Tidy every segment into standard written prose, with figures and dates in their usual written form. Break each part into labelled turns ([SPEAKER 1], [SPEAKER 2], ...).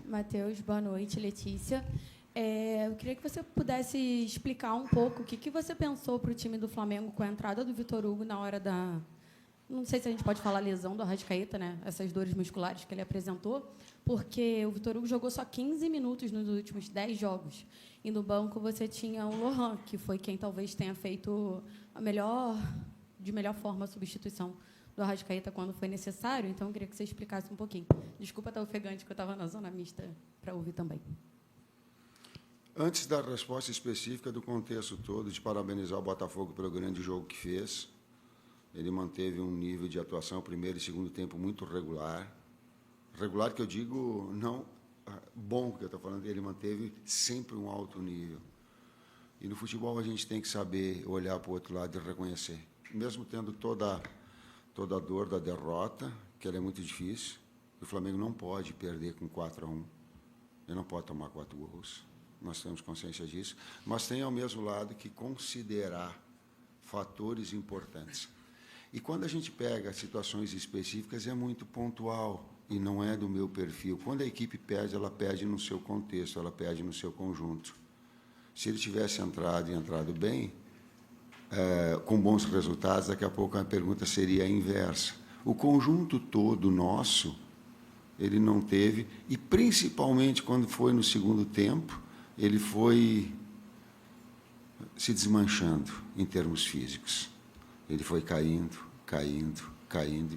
[SPEAKER 1] Matheus. Boa noite, Letícia. Eu queria que você pudesse explicar um pouco o que você pensou para o time do Flamengo com a entrada do Vitor Hugo na hora da... Não sei se a gente pode falar lesão do Arrascaeta, né? Essas dores musculares que ele apresentou, porque o Vitor Hugo jogou só 15 minutos nos últimos 10 jogos. E no banco você tinha o Lohan, que foi quem talvez tenha feito de melhor forma a substituição do Arrascaeta quando foi necessário. Então, eu queria que você explicasse um pouquinho. Desculpa estar ofegante, que eu estava na zona mista para ouvir também.
[SPEAKER 2] Antes da resposta específica do contexto todo, de parabenizar o Botafogo pelo grande jogo que fez, ele manteve um nível de atuação, primeiro e segundo tempo, muito regular. Regular, que eu digo, não bom, que eu estou falando, ele manteve sempre um alto nível. E no futebol a gente tem que saber olhar para o outro lado e reconhecer. Mesmo tendo toda a dor da derrota, que ela é muito difícil, o Flamengo não pode perder com 4-1. Ele não pode tomar 4 gols. Nós temos consciência disso. Mas tem, ao mesmo lado, que considerar fatores importantes. E quando a gente pega situações específicas, é muito pontual e não é do meu perfil. Quando a equipe perde, ela perde no seu contexto, ela perde no seu conjunto. Se ele tivesse entrado bem, com bons resultados, daqui a pouco a pergunta seria a inversa. O conjunto todo nosso, ele não teve, e principalmente quando foi no segundo tempo, ele foi se desmanchando em termos físicos. Ele foi caindo,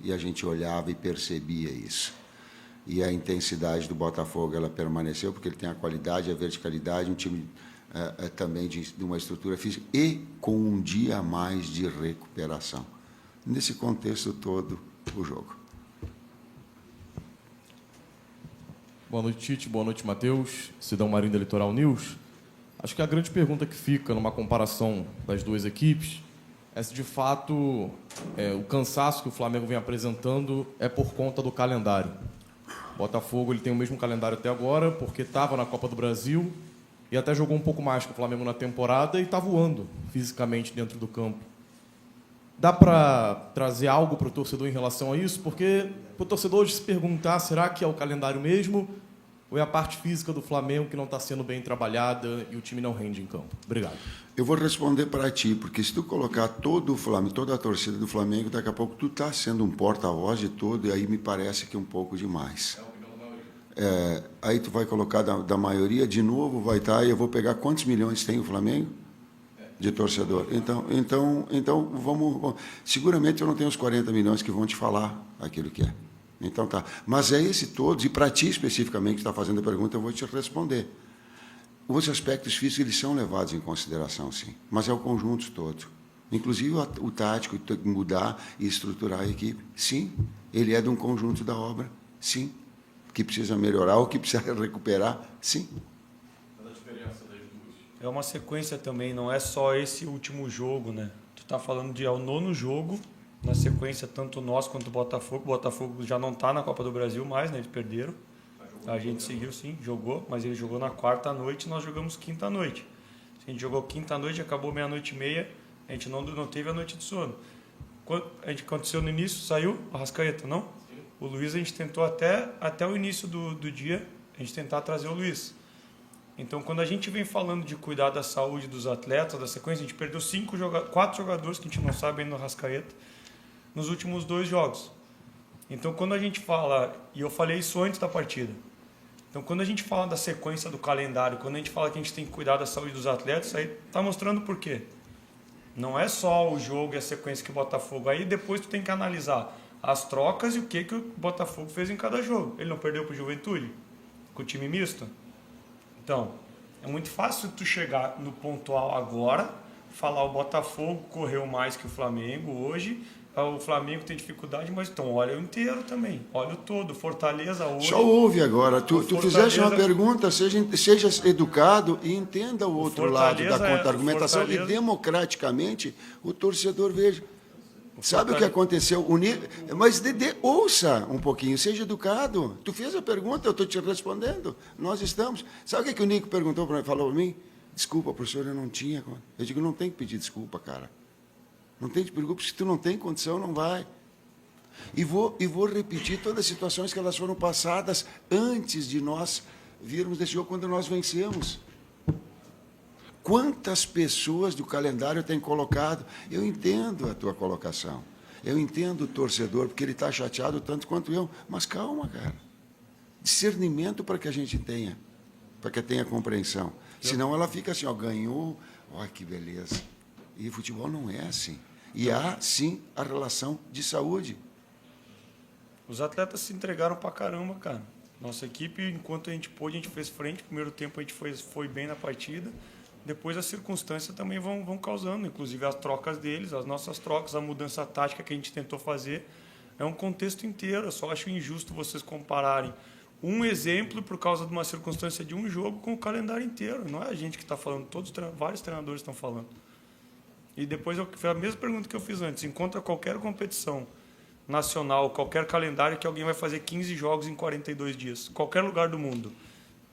[SPEAKER 2] e a gente olhava e percebia isso. E a intensidade do Botafogo, ela permaneceu, porque ele tem a qualidade, a verticalidade, um time também de uma estrutura física, e com um dia a mais de recuperação. Nesse contexto todo, o jogo.
[SPEAKER 3] Boa noite, Tite. Boa noite, Matheus. Sidão Marinho da Litoral News. Acho que a grande pergunta que fica numa comparação das duas equipes é se, de fato, o cansaço que o Flamengo vem apresentando é por conta do calendário. O Botafogo ele tem o mesmo calendário até agora, porque estava na Copa do Brasil e até jogou um pouco mais que o Flamengo na temporada e está voando fisicamente dentro do campo. Dá para trazer algo para o torcedor em relação a isso? Porque para o torcedor se perguntar, será que é o calendário mesmo ou é a parte física do Flamengo que não está sendo bem trabalhada e o time não rende em campo? Obrigado.
[SPEAKER 2] Eu vou responder para ti, porque se tu colocar todo o Flamengo, toda a torcida do Flamengo, daqui a pouco tu está sendo um porta-voz de todo, e aí me parece que um pouco demais. Aí tu vai colocar da maioria, de novo vai estar, e eu vou pegar quantos milhões tem o Flamengo? De torcedor. Então vamos... Seguramente eu não tenho os 40 milhões que vão te falar aquilo que é. Então tá. Mas é esse todos, e para ti especificamente que está fazendo a pergunta, eu vou te responder. Os aspectos físicos, eles são levados em consideração, sim, mas é o conjunto todo. Inclusive o tático, mudar e estruturar a equipe, sim, ele é de um conjunto da obra, sim, que precisa melhorar ou que precisa recuperar, sim.
[SPEAKER 4] É uma sequência também, não é só esse último jogo, né? Tu está falando de o 9º jogo, na sequência, tanto nós quanto o Botafogo. O Botafogo já não está na Copa do Brasil mais, né? Eles perderam. A gente seguiu, sim, jogou, mas ele jogou na quarta noite e nós jogamos quinta noite. A gente jogou quinta noite, acabou meia-noite e meia, a gente não teve a noite de sono. A gente aconteceu no início, saiu o Arrascaeta, não? O Luiz a gente tentou até o início do dia, a gente tentar trazer o Luiz. Então, quando a gente vem falando de cuidar da saúde dos atletas, da sequência, a gente perdeu 4 jogadores que a gente não sabe ainda no Arrascaeta nos últimos 2 jogos. Então, quando a gente fala, e eu falei isso antes da partida, então, quando a gente fala da sequência do calendário, quando a gente fala que a gente tem que cuidar da saúde dos atletas, isso aí está mostrando por quê. Não é só o jogo e a sequência que o Botafogo... Aí depois tu tem que analisar as trocas e o que o Botafogo fez em cada jogo. Ele não perdeu para o Juventude? Com o time misto? Então, é muito fácil tu chegar no pontual agora, falar o Botafogo correu mais que o Flamengo hoje... O Flamengo tem dificuldade, mas então olha o inteiro também, olha o todo. Fortaleza hoje...
[SPEAKER 2] Só ouve agora, tu fizeste uma pergunta, seja educado e entenda o outro lado da contra-argumentação e democraticamente o torcedor veja. Sabe o que aconteceu? Mas ouça um pouquinho, seja educado. Tu fez a pergunta, eu estou te respondendo. Nós estamos... Sabe o que o Nico perguntou para mim, falou para mim? Desculpa, professor, eu não tinha... Eu digo, não tem que pedir desculpa, cara. Não tem de preocupe, se tu não tem condição, não vai. E vou repetir todas as situações que elas foram passadas antes de nós virmos desse jogo quando nós vencemos. Quantas pessoas do calendário têm colocado? Eu entendo a tua colocação. Eu entendo o torcedor, porque ele está chateado tanto quanto eu. Mas calma, cara. Discernimento para que a gente tenha. Para que tenha compreensão. Senão ela fica assim, ó, ganhou, olha que beleza. E futebol não é assim. E há, sim, a relação de saúde.
[SPEAKER 4] Os atletas se entregaram pra caramba, cara. Nossa equipe, enquanto a gente pôde, a gente fez frente. Primeiro tempo a gente foi bem na partida. Depois as circunstâncias também vão causando, inclusive as trocas deles, as nossas trocas, a mudança tática que a gente tentou fazer. É um contexto inteiro. Eu só acho injusto vocês compararem um exemplo por causa de uma circunstância de um jogo com o calendário inteiro. Não é a gente que está falando, vários treinadores estão falando. E depois foi a mesma pergunta que eu fiz antes. Encontra qualquer competição nacional, qualquer calendário que alguém vai fazer 15 jogos em 42 dias. Qualquer lugar do mundo,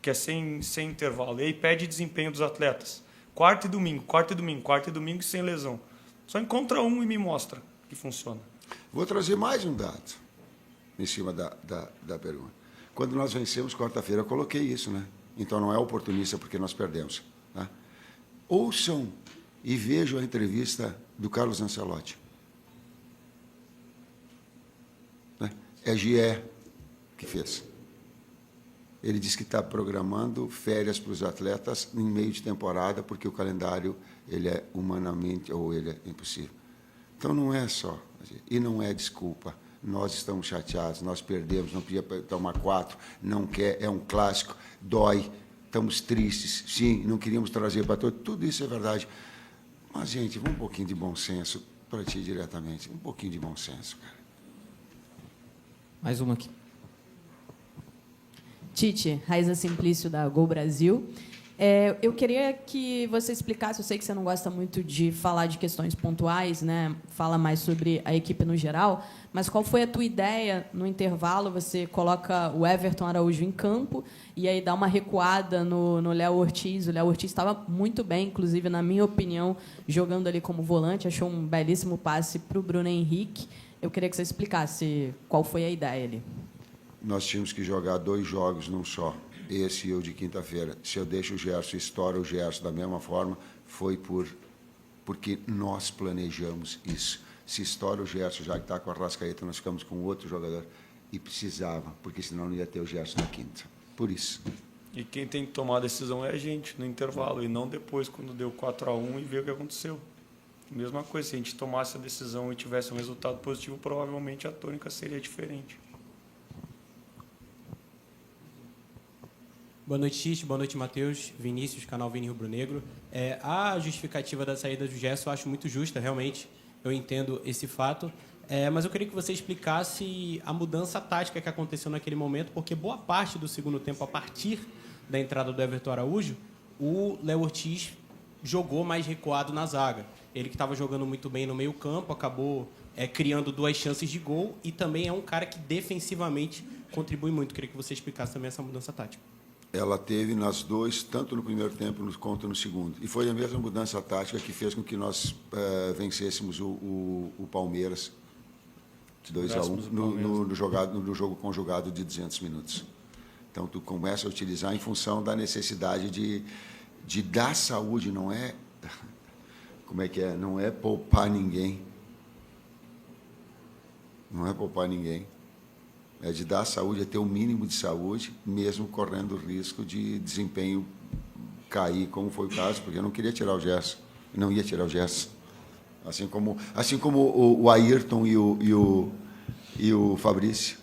[SPEAKER 4] que é sem intervalo. E aí pede desempenho dos atletas. Quarta e domingo sem lesão. Só encontra um e me mostra que funciona.
[SPEAKER 2] Vou trazer mais um dado em cima da pergunta. Quando nós vencemos quarta-feira, eu coloquei isso, né? Então não é oportunista porque nós perdemos. Tá? Ouçam e vejam a entrevista do Carlos Ancelotti. Né? É GE que fez. Ele disse que está programando férias para os atletas em meio de temporada, porque o calendário ele é humanamente, ou ele é impossível. Então não é só, e não é desculpa. Nós estamos chateados, nós perdemos, não podia tomar 4, não quer, é um clássico, dói, estamos tristes, sim, não queríamos trazer para todos, tudo isso é verdade. Mas, gente, um pouquinho de bom senso para ti diretamente, um pouquinho de bom senso, cara.
[SPEAKER 5] Mais uma aqui.
[SPEAKER 6] Tite, Raiza Simplício, da Gol Brasil. Eu queria que você explicasse, eu sei que você não gosta muito de falar de questões pontuais, né? Fala mais sobre a equipe no geral, mas qual foi a tua ideia no intervalo? Você coloca o Everton Araújo em campo e aí dá uma recuada no Léo Ortiz. O Léo Ortiz estava muito bem, inclusive, na minha opinião, jogando ali como volante, achou um belíssimo passe para o Bruno Henrique. Eu queria que você explicasse qual foi a ideia ali.
[SPEAKER 2] Nós tínhamos que jogar 2 jogos num só. Esse e o de quinta-feira. Se eu deixo o Gerson, estoura o Gerson da mesma forma, foi porque nós planejamos isso. Se estoura o Gerson, já que está com a Arrascaeta, nós ficamos com outro jogador. E precisava, porque senão não ia ter o Gerson na quinta. Por isso.
[SPEAKER 4] E quem tem que tomar a decisão é a gente, no intervalo, e não depois, quando deu 4-1 e ver o que aconteceu. Mesma coisa, se a gente tomasse a decisão e tivesse um resultado positivo, provavelmente a tônica seria diferente.
[SPEAKER 5] Boa noite, Tite. Boa noite, Matheus. Vinícius, canal Vini Rubro Negro. A justificativa da saída do Gerson eu acho muito justa, realmente. Eu entendo esse fato. Mas eu queria que você explicasse a mudança tática que aconteceu naquele momento, porque boa parte do segundo tempo, a partir da entrada do Everton Araújo, o Léo Ortiz jogou mais recuado na zaga. Ele que estava jogando muito bem no meio-campo, acabou criando 2 chances de gol e também é um cara que defensivamente contribui muito. Eu queria que você explicasse também essa mudança tática.
[SPEAKER 2] Ela teve nas 2, tanto no primeiro tempo quanto no segundo. E foi a mesma mudança tática que fez com que nós vencêssemos o Palmeiras de 2-1 no jogo conjugado de 200 minutos. Então, tu começa a utilizar em função da necessidade de dar saúde, não é... Como é que é? Não é poupar ninguém. Não é poupar ninguém. É de dar saúde, é ter o mínimo de saúde, mesmo correndo o risco de desempenho cair, como foi o caso, porque eu não queria tirar o Gerson, não ia tirar o Gerson. Assim como o Ayrton e o Fabrício.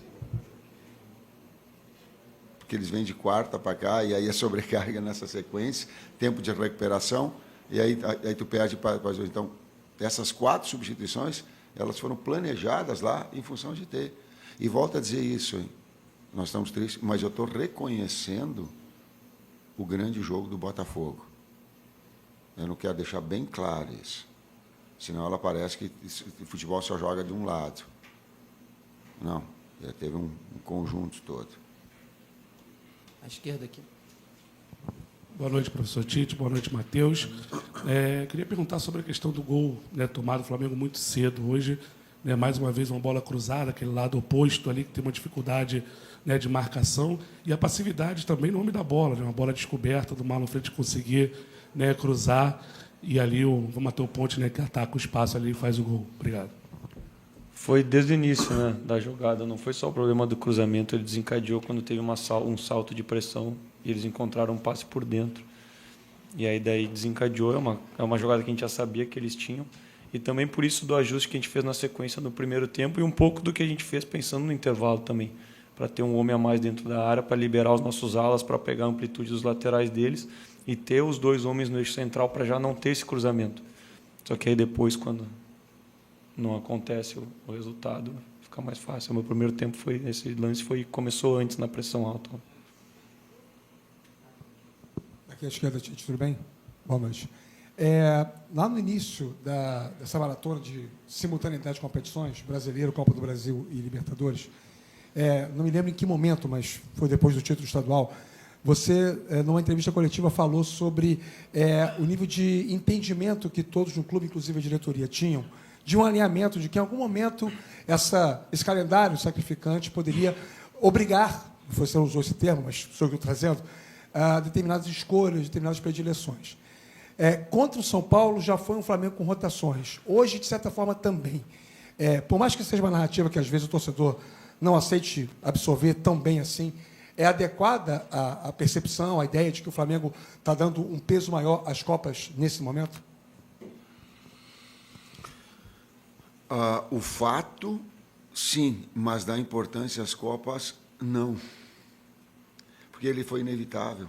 [SPEAKER 2] Porque eles vêm de quarta para cá, e aí a sobrecarga nessa sequência, tempo de recuperação, e aí tu perde para... Então, essas 4 substituições, elas foram planejadas lá em função de ter. E volto a dizer isso, hein? Nós estamos tristes, mas eu estou reconhecendo o grande jogo do Botafogo. Eu não quero deixar bem claro isso. Senão ela parece que o futebol só joga de um lado. Não, teve um conjunto todo.
[SPEAKER 5] À esquerda aqui.
[SPEAKER 7] Boa noite, professor Tite. Boa noite, Matheus. Queria perguntar sobre a questão do gol, né, tomado do Flamengo muito cedo hoje. né, mais uma vez uma bola cruzada, aquele lado oposto ali, que tem uma dificuldade, né, de marcação, e a passividade também no homem da bola, né, uma bola descoberta do Marlon Freitas conseguir, né, cruzar, e ali o Matheus Ponte, né, que ataca o espaço ali e faz o gol. Obrigado.
[SPEAKER 4] Foi desde o início, né, da jogada, não foi só o problema do cruzamento, ele desencadeou quando teve um salto de pressão e eles encontraram um passe por dentro. E aí daí desencadeou, é uma jogada que a gente já sabia que eles tinham, e também por isso do ajuste que a gente fez na sequência no primeiro tempo e um pouco do que a gente fez pensando no intervalo também, para ter um homem a mais dentro da área, para liberar os nossos alas, para pegar a amplitude dos laterais deles e ter os dois homens no eixo central para já não ter esse cruzamento. Só que aí depois, quando não acontece o resultado, fica mais fácil. O meu primeiro tempo foi esse lance começou antes na pressão alta.
[SPEAKER 8] Aqui à esquerda, Tite, tudo bem? Boa noite. Lá no início dessa maratona de simultaneidade de competições, Brasileiro, Copa do Brasil e Libertadores, não me lembro em que momento, mas foi depois do título estadual, você, numa entrevista coletiva, falou sobre o nível de entendimento que todos no clube, inclusive a diretoria, tinham, de um alinhamento, de que em algum momento esse calendário sacrificante poderia obrigar, você não usou esse termo, mas sou eu que estou trazendo, a determinadas escolhas, determinadas predileções. Contra o São Paulo já foi um Flamengo com rotações. Hoje, de certa forma, também. Por mais que seja uma narrativa que, às vezes, o torcedor não aceite absorver tão bem assim, é adequada a percepção, a ideia de que o Flamengo está dando um peso maior às Copas nesse momento?
[SPEAKER 2] O fato, sim, mas da importância às Copas, não. Porque ele foi inevitável.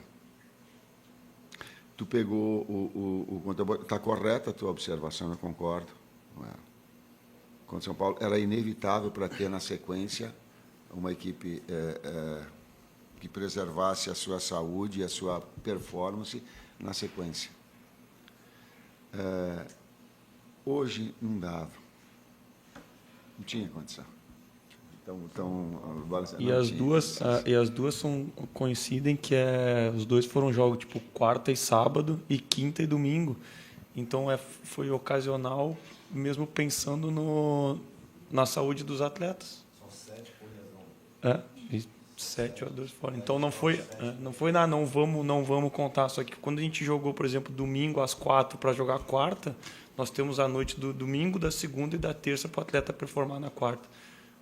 [SPEAKER 2] Tu pegou o está correta a tua observação, eu concordo. Contra São Paulo, era inevitável para ter na sequência uma equipe que preservasse a sua saúde e a sua performance na sequência. Hoje não dava. Não tinha condição.
[SPEAKER 4] E as duas coincidem que os dois foram jogos tipo quarta e sábado e quinta e domingo. Então foi ocasional, mesmo pensando na saúde dos atletas.
[SPEAKER 9] São 7 por lesão.
[SPEAKER 4] E 7 jogadores fora. Então não foi nada, não vamos contar. Só que quando a gente jogou, por exemplo, domingo às 4 para jogar quarta, nós temos a noite do domingo, da segunda e da terça para o atleta performar na quarta.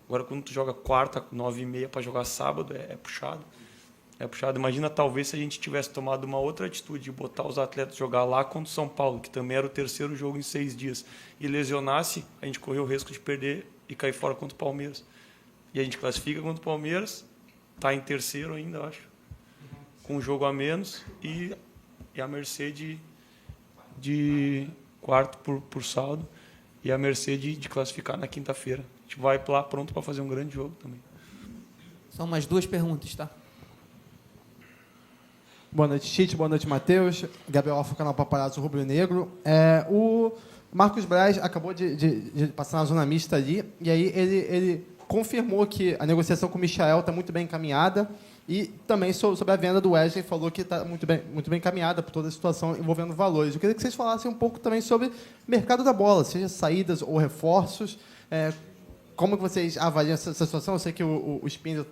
[SPEAKER 4] Agora, quando tu joga quarta, 9h30 para jogar sábado, é puxado. É puxado. Imagina, talvez, se a gente tivesse tomado uma outra atitude de botar os atletas jogar lá contra o São Paulo, que também era o terceiro jogo em 6 dias, e lesionasse, a gente correu o risco de perder e cair fora contra o Palmeiras. E a gente classifica contra o Palmeiras, está em terceiro ainda, eu acho, com um jogo a menos e a mercê de quarto por saldo e a mercê de classificar na quinta-feira. A gente vai lá pronto para fazer um grande jogo também.
[SPEAKER 10] São mais 2 perguntas, tá?
[SPEAKER 11] Boa noite, Tite. Boa noite, Matheus. Gabriel Alfa, canal Paparazzo Rubro Negro. O Marcos Braz acabou de passar na zona mista ali, e aí ele confirmou que a negociação com o Michael está muito bem encaminhada e também sobre a venda do Wesley, falou que está muito bem encaminhada por toda a situação envolvendo valores. Eu queria que vocês falassem um pouco também sobre o mercado da bola, seja saídas ou reforços. Como que vocês avaliam essa situação? Eu sei que o Espíndola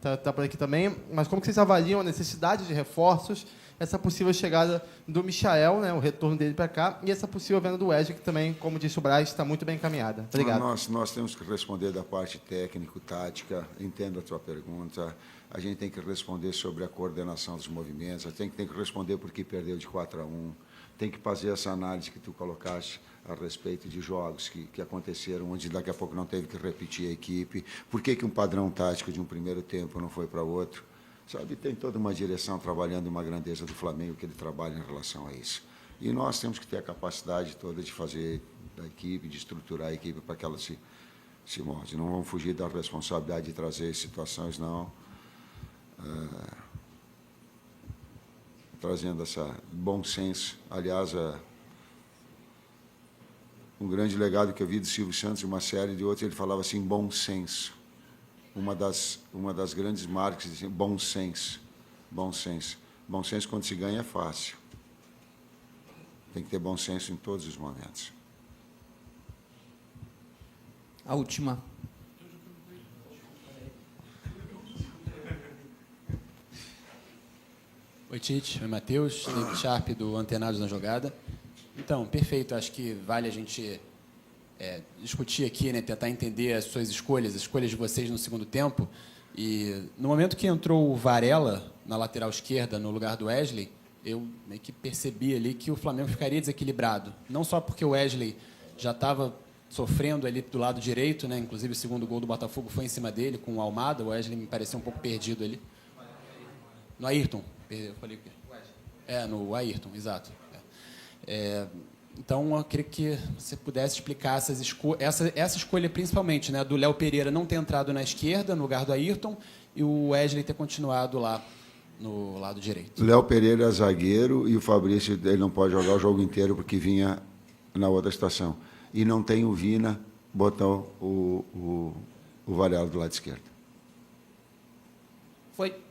[SPEAKER 11] tá por aqui também, mas como que vocês avaliam a necessidade de reforços, essa possível chegada do Michael, né, o retorno dele para cá, e essa possível venda do Wesley, que também, como disse o Braz, está muito bem encaminhada. Obrigado.
[SPEAKER 2] Nós temos que responder da parte técnico-tática, entendo a tua pergunta, a gente tem que responder sobre a coordenação dos movimentos, tem que responder por que perdeu de 4-1, tem que fazer essa análise que tu colocaste a respeito de jogos que aconteceram, onde daqui a pouco não teve que repetir a equipe, por que um padrão tático de um primeiro tempo não foi para outro. Sabe, tem toda uma direção trabalhando uma grandeza do Flamengo que ele trabalha em relação a isso. E nós temos que ter a capacidade toda de fazer da equipe, de estruturar a equipe para que ela se molde. Não vamos fugir da responsabilidade de trazer situações, não. Trazendo essa bom senso. Aliás, um grande legado que eu vi do Silvio Santos, uma série de outros, ele falava assim, bom senso. Uma das grandes marcas, assim, bom senso. Bom senso. Bom senso, quando se ganha, é fácil. Tem que ter bom senso em todos os momentos.
[SPEAKER 10] A última.
[SPEAKER 12] Oi, Tite. Oi, Matheus. David Sharp, do Antenados na Jogada. Então, perfeito. Acho que vale a gente discutir aqui, né, tentar entender as suas escolhas, as escolhas de vocês no segundo tempo. E no momento que entrou o Varela na lateral esquerda, no lugar do Wesley, eu meio que percebi ali que o Flamengo ficaria desequilibrado. Não só porque o Wesley já estava sofrendo ali do lado direito, né? Inclusive o segundo gol do Botafogo foi em cima dele, com o Almada. O Wesley me pareceu um pouco perdido ali. No Ayrton. Eu falei o quê? No Ayrton, exato. Então, eu queria que você pudesse explicar essa escolha, principalmente, né, do Léo Pereira não ter entrado na esquerda, no lugar do Ayrton, e o Wesley ter continuado lá no lado direito.
[SPEAKER 2] Léo Pereira é zagueiro e o Fabrício ele não pode jogar o jogo inteiro porque vinha na outra estação. E não tem o Vina, botar o Varela do lado esquerdo.
[SPEAKER 10] Foi.